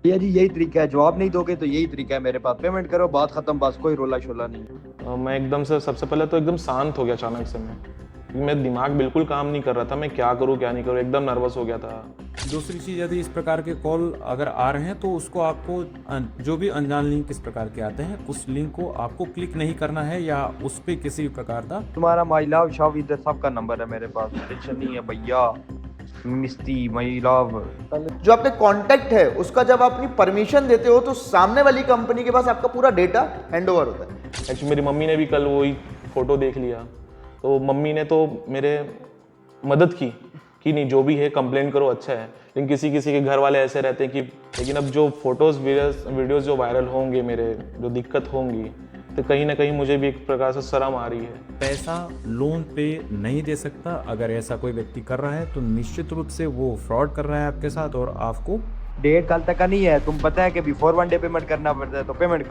भैया जी यही तरीका है, जवाब नहीं दोगे तो यही तरीका है मेरे पास, पेमेंट करो बात खत्म, बस कोई रोला शोला नहीं। मैं एकदम से सबसे पहले तो एकदम शांत हो गया अचानक से मैं, क्योंकि मेरा दिमाग बिल्कुल काम नहीं कर रहा था, मैं क्या करूँ क्या नहीं करूँ, एकदम नर्वस हो गया था। दूसरी चीज़, यदि इस प्रकार के कॉल अगर आ रहे हैं तो उसको आपको जो भी अनजान लिंक इस प्रकार के आते हैं उस लिंक को आपको क्लिक नहीं करना है या उस पर किसी भी प्रकार का। तुम्हारा माई लव शव इधर सबका नंबर है मेरे पास, टेंशन नहीं है भैया। मिस्ती माई लव। जो आपके कांटेक्ट है उसका जब आप अपनी परमिशन देते हो तो सामने वाली कंपनी के पास आपका पूरा डेटा हैंडओवर होता है। एक्चुअली मेरी मम्मी ने भी कल वही फ़ोटो देख लिया, तो मम्मी ने तो मेरे मदद की कि नहीं जो भी है कंप्लेंट करो, अच्छा है। लेकिन किसी किसी के घर वाले ऐसे रहते हैं कि लेकिन अब जो फोटोज़ वीडियोज़ जो वायरल होंगे, मेरे जो दिक्कत होंगी, तो कहीं ना कहीं मुझे भी एक प्रकार से शर्म आ रही है। पैसा लोन पे नहीं दे सकता, अगर ऐसा कोई व्यक्ति कर रहा है तो निश्चित रूप से वो फ्रॉड कर रहा है आपके साथ और आपको। डेढ़ साल तक का नहीं है, तुम पता है कि बिफोर 1 डे पेमेंट करना पड़ता है, तो पेमेंट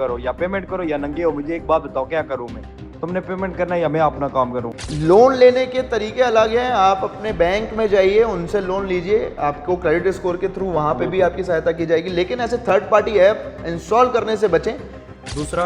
करो या नंगे हो। मुझे एक बात बताओ, क्या करूं मैं? तुमने पेमेंट करना है या मैं अपना काम करूं? लोन लेने के तरीके अलग हैं। आप अपने बैंक में जाइए, उनसे लोन लीजिए, आपको क्रेडिट स्कोर के थ्रू वहाँ पे भी आपकी सहायता की जाएगी, लेकिन ऐसे थर्ड पार्टी ऐप इंस्टॉल करने से बचें। दूसरा,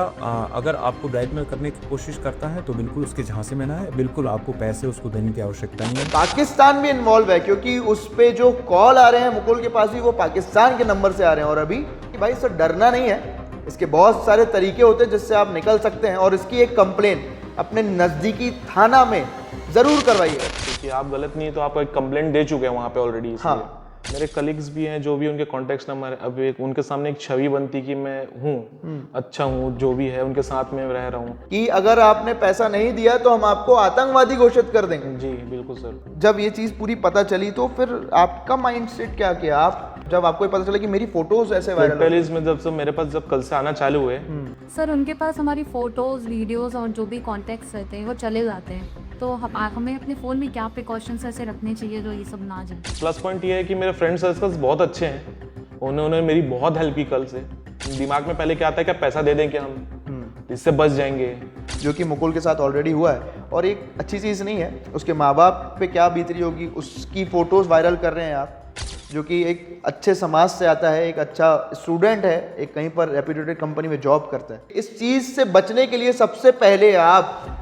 अगर आपको ब्लैकमेल करने की कोशिश करता है तो बिल्कुल उसके झांसे में ना है, बिल्कुल आपको पैसे उसको देने की आवश्यकता नहीं है। पाकिस्तान भी इन्वॉल्व है क्योंकि उस पे जो कॉल आ रहे हैं मुकुल के पास भी वो पाकिस्तान के नंबर से आ रहे हैं। और अभी कि भाई इससे डरना नहीं है, इसके बहुत सारे तरीके होते हैं जिससे आप निकल सकते हैं, और इसकी एक कंप्लेन अपने नज़दीकी थाना में ज़रूर करवाइए। क्योंकि आप गलत नहीं है तो आप एक कंप्लेंट दे चुके हैं वहाँ पे ऑलरेडी। हाँ। मेरे कलीग्स भी हैं जो भी उनके कॉन्टेक्ट नंबर है, अब एक उनके सामने एक छवि बनती कि मैं हूँ अच्छा हूँ, जो भी है उनके साथ में रह रहा हूँ। कि अगर आपने पैसा नहीं दिया तो हम आपको आतंकवादी घोषित कर देंगे। जी बिल्कुल सर। जब ये चीज़ पूरी पता चली तो फिर आपका माइंडसेट क्या किया आप, जब आपको ये पता चला कि मेरी फोटोज ऐसे वायरल पहले इसमें जब से मेरे पास जब कल से आना चालू हुए, सर उनके पास हमारी फ़ोटोज़, वीडियोज़ और जो भी कॉन्टैक्ट्स रहते हैं वो चले जाते हैं, तो हमें अपने फ़ोन में क्या प्रिकॉशंस ऐसे रखने चाहिए जो ये सब ना जाए? प्लस पॉइंट ये है कि मेरे फ्रेंड सर्कल्स बहुत अच्छे हैं, उन्होंने मेरी बहुत हेल्प की कल से। दिमाग में पहले क्या आता है कि पैसा दे दें कि हम इससे बच जाएंगे, जो कि मुकुल के साथ ऑलरेडी हुआ है, और एक अच्छी चीज़ नहीं है। उसके माँ बाप पे क्या बीत रही होगी, उसकी फ़ोटोज़ वायरल कर रहे हैं आप, जो कि एक अच्छे समाज से आता है, एक अच्छा स्टूडेंट है, एक कहीं पर रेप्यूटेड कंपनी में जॉब करता है। इस चीज़ से बचने के लिए सबसे पहले आप